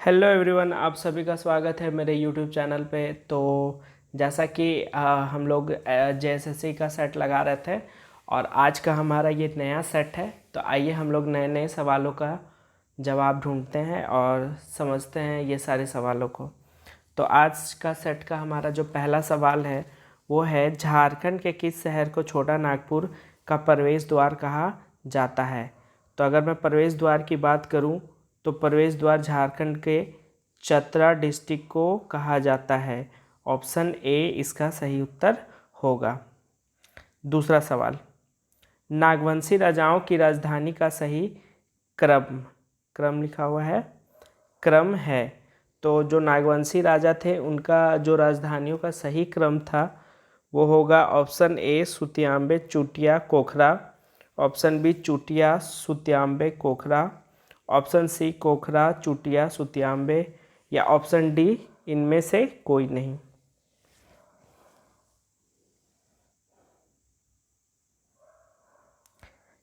Hello everyone, आप सभी का स्वागत है मेरे यूट्यूब चैनल पे। तो जैसा कि हम लोग जेएसएससी का सेट लगा रहे थे और आज का हमारा ये नया सेट है। तो आइए हम लोग नए नए सवालों का जवाब ढूंढते हैं और समझते हैं ये सारे सवालों को। तो आज का सेट का हमारा जो पहला सवाल है वो है, झारखंड के किस शहर को छोटा नागपुर का प्रवेश द्वार कहा जाता है। तो अगर मैं प्रवेश द्वार की बात करूं तो प्रवेश द्वार झारखंड के चतरा डिस्ट्रिक्ट को कहा जाता है। ऑप्शन ए इसका सही उत्तर होगा। दूसरा सवाल, नागवंशी राजाओं की राजधानी का सही क्रम क्रम लिखा हुआ है, क्रम है। तो जो नागवंशी राजा थे उनका जो राजधानियों का सही क्रम था वो होगा option A Sutiambe Chutia Kokhra, option B Chutia Sutiambe Kokhra, option C Kokhra Chutia Sutiambe, या ऑप्शन डी इनमें से कोई नहीं।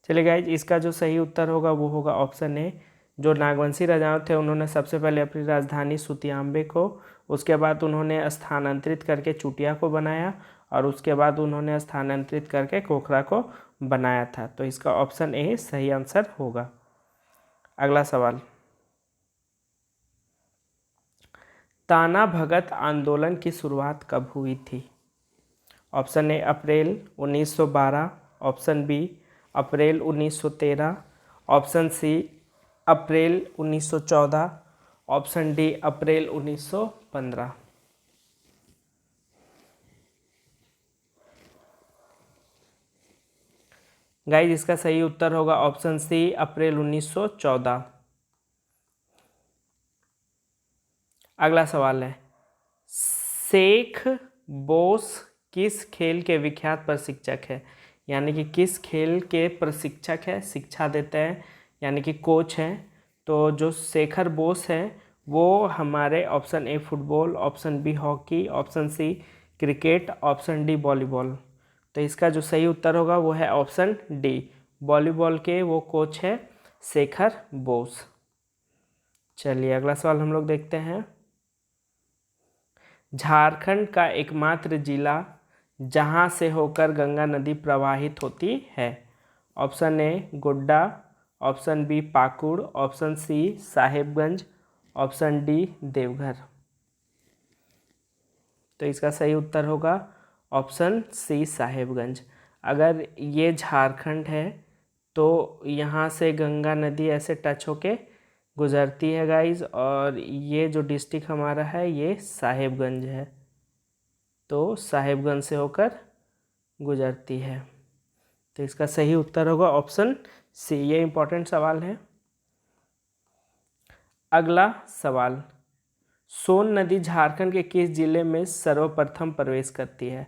चलिए गाइज, इसका जो सही उत्तर होगा वो होगा ऑप्शन ए। जो नागवंशी राजाओं थे उन्होंने सबसे पहले अपनी राजधानी सुतियांबे को, उसके बाद उन्होंने स्थानांतरित करके चुटिया को बनाया और उसके बाद उन्होंने स्थानांतरित करके कोखरा को बनाया था। तो इसका ऑप्शन ए सही आंसर होगा। अगला सवाल, ताना भगत आंदोलन की शुरुआत कब हुई थी। Option A April 1912, option B April 1913, option C April 1914, option D April 1915। Guys, इसका सही उत्तर होगा ऑप्शन सी अप्रैल 1914। अगला सवाल है, शेख बोस किस खेल के विख्यात प्रशिक्षक है। यानी कि किस खेल के प्रशिक्षक है, शिक्षा देते हैं, यानी कि कोच हैं। तो जो शेखर बोस हैं वो हमारे option A football, option B hockey, option C cricket, option D volleyball. तो इसका जो सही उत्तर होगा वो है ऑप्शन डी, वॉलीबॉल के वो कोच है शेखर बोस। चलिए अगला सवाल हम लोग देखते हैं, झारखंड का एकमात्र जिला जहां से होकर गंगा नदी प्रवाहित होती है। Option A Godda, option B Pakur, option C Sahebganj, option D Deoghar. तो इसका सही उत्तर होगा ऑप्शन सी साहेबगंज। अगर ये झारखंड है तो यहाँ से गंगा नदी ऐसे टच होके गुजरती है गाइज, और ये जो डिस्ट्रिक्ट हमारा है ये साहेबगंज है। तो साहेबगंज से होकर गुजरती है। तो इसका सही उत्तर होगा ऑप्शन सी। ये इंपॉर्टेंट सवाल है। अगला सवाल, सोन नदी झारखंड के किस जिले में सर्वप्रथम प्रवेश करती है।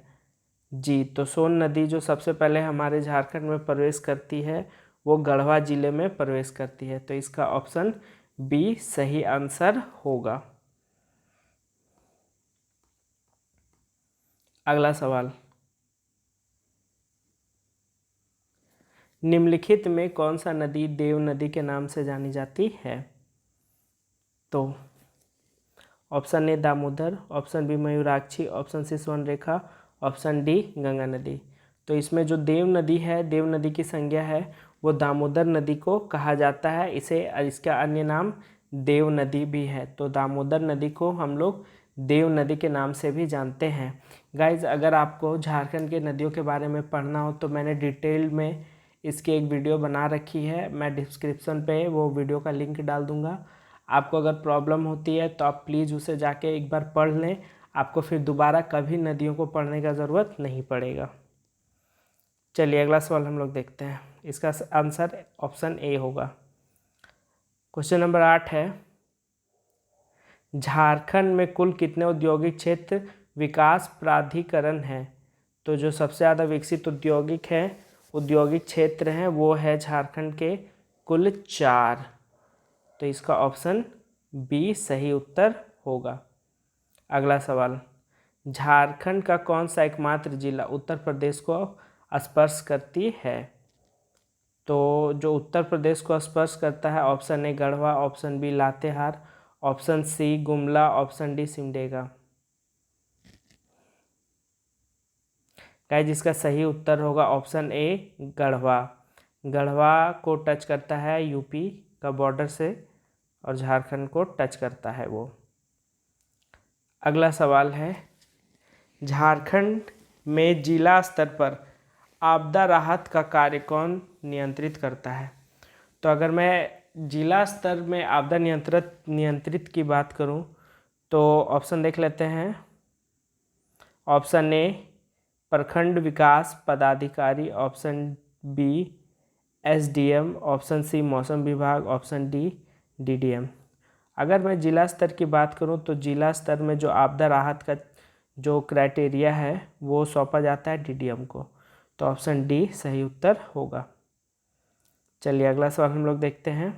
जी, तो सोन नदी जो सबसे पहले हमारे झारखंड में प्रवेश करती है वो गढ़वा जिले में प्रवेश करती है। तो इसका ऑप्शन बी सही आंसर होगा। अगला सवाल, निम्नलिखित में कौन सा नदी देव नदी के नाम से जानी जाती है। तो option A Damodar, option B Mayurakshi, option C Swarnarekha, option D Ganga नदी। तो इसमें जो देव नदी है, देव नदी की संज्ञा है वो दामोदर नदी को कहा जाता है। इसका अन्य नाम देव नदी भी है। तो दामोदर नदी को हम लोग देव नदी के नाम से भी जानते हैं। गाइज, अगर आपको झारखंड के नदियों के बारे में पढ़ना हो तो मैंने डिटेल में इसकी एक वीडियो बना रखी है। मैं डिस्क्रिप्शन पे वो वीडियो का लिंक डाल दूँगा। आपको अगर प्रॉब्लम होती है तो आप प्लीज़ उसे जाके एक बार पढ़ लें। आपको फिर दोबारा कभी नदियों को पढ़ने का ज़रूरत नहीं पड़ेगा। चलिए अगला सवाल हम लोग देखते हैं। इसका आंसर ऑप्शन ए होगा। क्वेश्चन नंबर 8 है, झारखंड में कुल कितने औद्योगिक क्षेत्र विकास प्राधिकरण है। तो जो सबसे ज़्यादा विकसित औद्योगिक क्षेत्र हैं वो है झारखंड के कुल 4। तो इसका ऑप्शन बी सही उत्तर होगा। अगला सवाल, झारखंड का कौन सा एकमात्र जिला उत्तर प्रदेश को स्पर्श करती है। तो जो उत्तर प्रदेश को स्पर्श करता है, option A Garhwa, option B Latehar, option C Gumla, option D Simdega. Guys जिसका सही उत्तर होगा ऑप्शन ए गढ़वा। गढ़वा को टच करता है यूपी का बॉर्डर से और झारखंड को टच करता है वो। अगला सवाल है, झारखंड में जिला स्तर पर आपदा राहत का कार्य कौन नियंत्रित करता है? तो अगर मैं जिला स्तर में आपदा नियंत्रित की बात करूं तो ऑप्शन देख लेते हैं। ऑप्शन ए प्रखंड विकास पदाधिकारी, option B SDM, option C मौसम विभाग, ऑप्शन डी डीडीएम। अगर मैं जिला स्तर की बात करूं तो जिला स्तर में जो आपदा राहत का जो क्राइटेरिया है वो सौंपा जाता है डीडीएम को, तो ऑप्शन डी सही उत्तर होगा। चलिए अगला सवाल हम लोग देखते हैं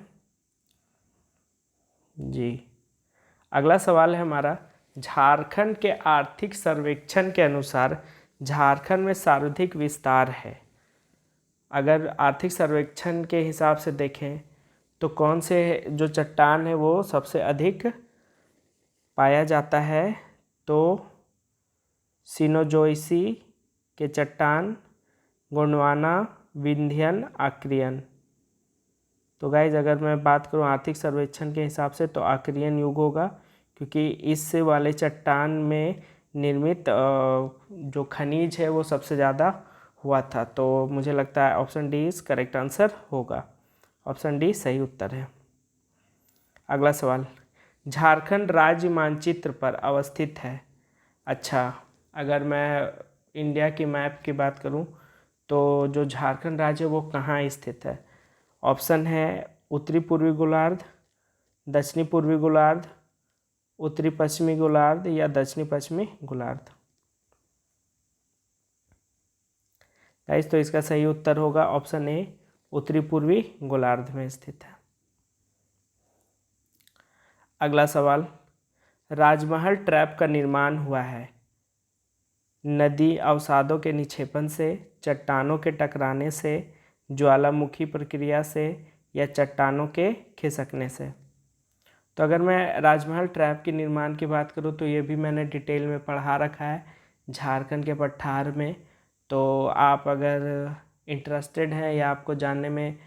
जी। अगला सवाल है हमारा, झारखंड के आर्थिक सर्वेक्षण के अनुसार झारखंड में सर्वाधिक विस्तार है। अगर आर्थिक सर्वेक्षण के हिसाब से देखें तो कौन से जो चट्टान है वो सबसे अधिक पाया जाता है? तो सिनोजोइसी के चट्टान, गोंडवाना, विंध्यन, आक्रियन। तो गाइज अगर मैं बात करूं आर्थिक सर्वेक्षण के हिसाब से तो आक्रियन युग होगा, क्योंकि इस वाले चट्टान में निर्मित जो खनिज है वो सबसे ज़्यादा हुआ था। तो मुझे लगता है option D is correct answer होगा। ऑप्शन डी सही उत्तर है। अगला सवाल, झारखंड राज्य मानचित्र पर अवस्थित है। अच्छा, अगर मैं इंडिया की मैप की बात करूं तो जो झारखंड राज्य है वो कहाँ स्थित है? ऑप्शन है उत्तरी पूर्वी गोलार्ध, दक्षिणी पूर्वी गोलार्ध, उत्तरी पश्चिमी गोलार्ध या दक्षिणी पश्चिमी गोलार्ध। गाइस तो इसका सही उत्तर होगा ऑप्शन ए उत्तरी पूर्वी गोलार्ध में स्थित है। अगला सवाल, राजमहल ट्रैप का निर्माण हुआ है नदी अवसादों के निक्षेपण से, चट्टानों के टकराने से, ज्वालामुखी प्रक्रिया से या चट्टानों के खिसकने से। तो अगर मैं राजमहल ट्रैप के निर्माण की बात करूं तो ये भी मैंने डिटेल में पढ़ा रखा है झारखंड के पठार में। तो आप अगर इंटरेस्टेड हैं या आपको जानने में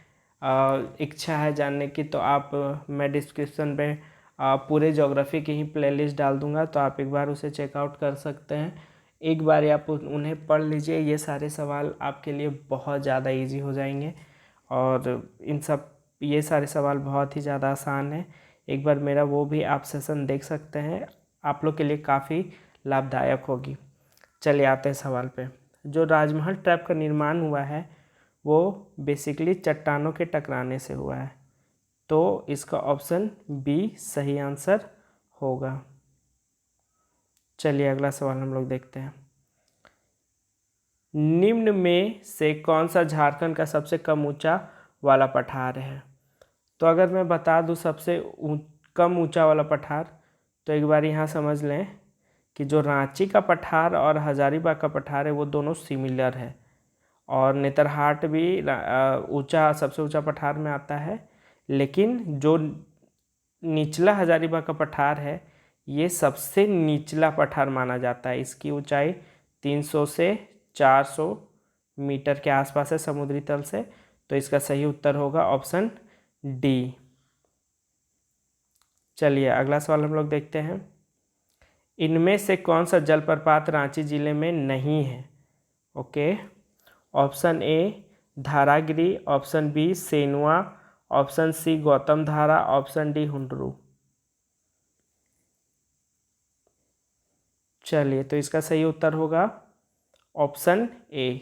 इच्छा है जानने की तो आप मैं डिस्क्रिप्शन पे पूरे ज्योग्राफी की ही प्लेलिस्ट डाल दूंगा, तो आप एक बार उसे चेकआउट कर सकते हैं। एक बार आप उन्हें पढ़ लीजिए, ये सारे सवाल आपके लिए बहुत ज़्यादा इजी हो जाएंगे और ये सारे सवाल बहुत ही ज़्यादा आसान हैं। एक बार मेरा वो भी आप सेशन देख सकते हैं, आप लोग के लिए काफ़ी लाभदायक होगी। चलिए आते हैं सवाल पे। जो राजमहल ट्रैप का निर्माण हुआ है वो बेसिकली चट्टानों के टकराने से हुआ है, तो इसका ऑप्शन बी सही आंसर होगा। चलिए अगला सवाल हम लोग देखते हैं। निम्न में से कौन सा झारखंड का सबसे कम ऊंचा वाला पठार है? तो अगर मैं बता दूं सबसे कम ऊंचा वाला पठार, तो एक बार यहाँ समझ लें कि जो रांची का पठार और हजारीबाग का पठार है वो दोनों सिमिलर है, और नेतरहाट भी सबसे ऊंचा पठार में आता है। लेकिन जो निचला हजारीबाग का पठार है ये सबसे निचला पठार माना जाता है। इसकी ऊंचाई 300 से 400 मीटर के आसपास है समुद्री तल से, तो इसका सही उत्तर होगा ऑप्शन डी। चलिए अगला सवाल हम लोग देखते हैं। इनमें से कौन सा जलप्रपात रांची जिले में नहीं है? Okay, option A Dharagiri, option B Senua, option C Gautam Dhara, option D Hundru. चलिए तो इसका सही उत्तर होगा ऑप्शन ए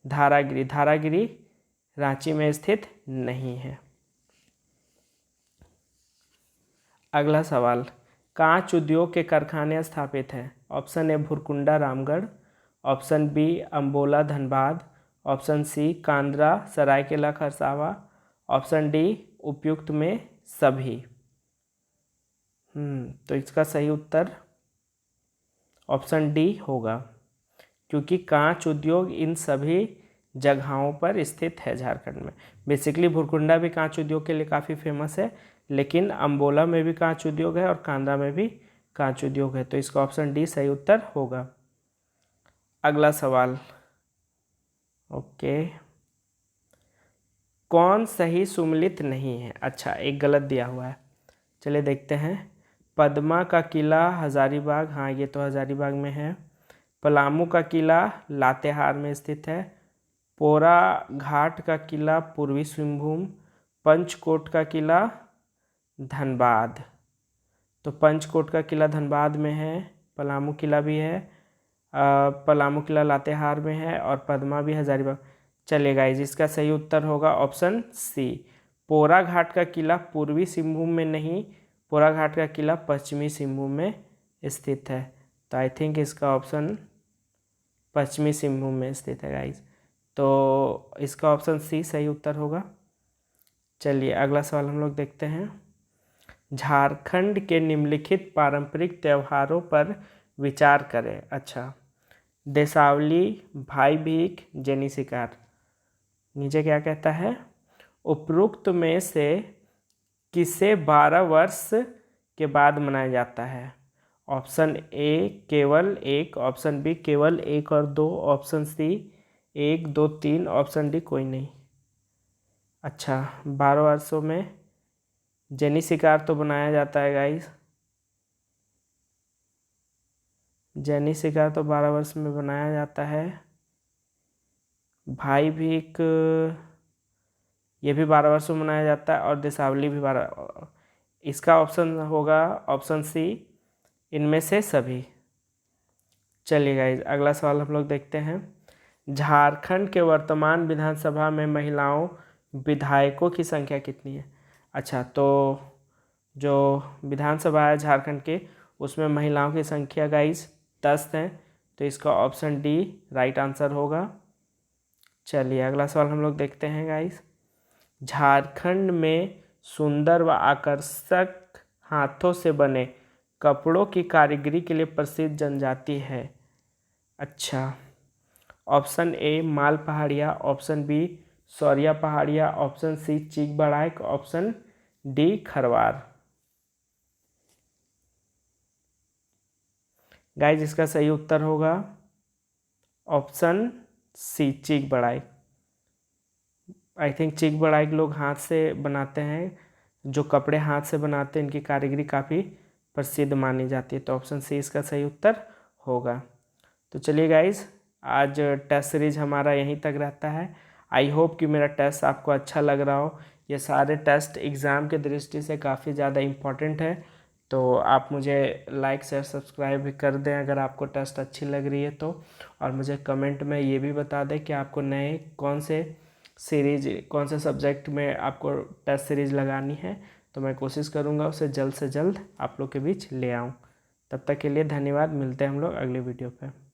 धारागिरी। धारागिरी रांची में स्थित नहीं है। अगला सवाल, कांच उद्योग के कारखाने स्थापित हैं? Option A Bhurkunda Ramgarh, option B Ambola Dhanbad, option C Kandra Seraikela Kharsawan, option D उपयुक्त में सभी। तो इसका सही उत्तर ऑप्शन डी होगा, क्योंकि कांच उद्योग इन सभी जगहों पर स्थित है झारखंड में। बेसिकली भुरकुंडा भी कांच उद्योग के लिए काफ़ी फेमस है, लेकिन अम्बोला में भी कांच उद्योग है और कांदा में भी कांच उद्योग है, तो इसका ऑप्शन डी सही उत्तर होगा। अगला सवाल, ओके, कौन सही सुमेलित नहीं है? अच्छा, एक गलत दिया हुआ है, चलिए देखते हैं। पद्मा का किला हजारीबाग, हाँ ये तो हजारीबाग में है। पलामू का किला लातेहार में स्थित है। पोरा घाट का किला पूर्वी सिंहभूम। पंचकोट का किला धनबाद, तो पंचकोट का किला धनबाद में है। पलामू किला भी है, पलामू किला लातेहार में है, और पद्मा भी हजारीबाग। चलेगा, इसका सही उत्तर होगा ऑप्शन सी। पोरा घाट का किला पूर्वी सिंहभूम में नहीं, पोरा घाट का किला पश्चिमी सिंहभूम में स्थित है, तो आई थिंक इसका ऑप्शन पश्चिमी सिंहभूम में स्थित है गाइज, तो इसका ऑप्शन सी सही उत्तर होगा। चलिए अगला सवाल हम लोग देखते हैं। झारखंड के निम्नलिखित पारंपरिक त्योहारों पर विचार करें। अच्छा, देसावली, भाई भीख, जैनी शिकार। नीचे क्या कहता है? उपरोक्त में से किसे 12 वर्ष के बाद मनाया जाता है? ऑप्शन ए केवल 1, ऑप्शन बी केवल 1 और 2, ऑप्शन सी 1, 2, 3, ऑप्शन डी कोई नहीं। अच्छा, 12 वर्षों में जैनी शिकार तो बनाया जाता है गाइस, जैनी शिकार तो 12 वर्ष में बनाया जाता है। भाई भीख ये भी 12 वर्षों में मनाया जाता है, और देसावली भी 12। इसका ऑप्शन होगा ऑप्शन सी, इनमें से सभी। चलिए गाइस अगला सवाल हम लोग देखते हैं। झारखंड के वर्तमान विधानसभा में महिलाओं विधायकों की संख्या कितनी है? अच्छा, तो जो विधानसभा है झारखंड के, उसमें महिलाओं की संख्या गाइस 10 है, तो इसका ऑप्शन डी राइट आंसर होगा। चलिए अगला सवाल हम लोग देखते हैं गाइस। झारखंड में सुंदर व आकर्षक हाथों से बने कपड़ों की कारीगरी के लिए प्रसिद्ध जनजाति है। अच्छा, option A Mal Paharia, option B Sauria Paharia, option C Chik Baraik, option D Kharwar. Guys इसका सही उत्तर होगा option C Chik बढ़ाइक। I think चीक बढ़ाइक लोग हाथ से बनाते हैं, जो कपड़े हाथ से बनाते हैं इनकी कारीगरी काफ़ी प्रसिद्ध मानी जाती है, तो ऑप्शन सी इसका सही उत्तर होगा। तो चलिए गाइज आज टेस्ट सीरीज हमारा यहीं तक रहता है। आई होप कि मेरा टेस्ट आपको अच्छा लग रहा हो। ये सारे टेस्ट एग्ज़ाम के दृष्टि से काफ़ी ज़्यादा इम्पॉर्टेंट है, तो आप मुझे लाइक शेयर सब्सक्राइब भी कर दें अगर आपको टेस्ट अच्छी लग रही है तो, और मुझे कमेंट में ये भी बता दें कि आपको नए कौन से सब्जेक्ट में आपको टेस्ट सीरीज लगानी है, तो मैं कोशिश करूँगा उसे जल्द से जल्द आप लोग के बीच ले आऊँ। तब तक के लिए धन्यवाद, मिलते हैं हम लोग अगले वीडियो पे।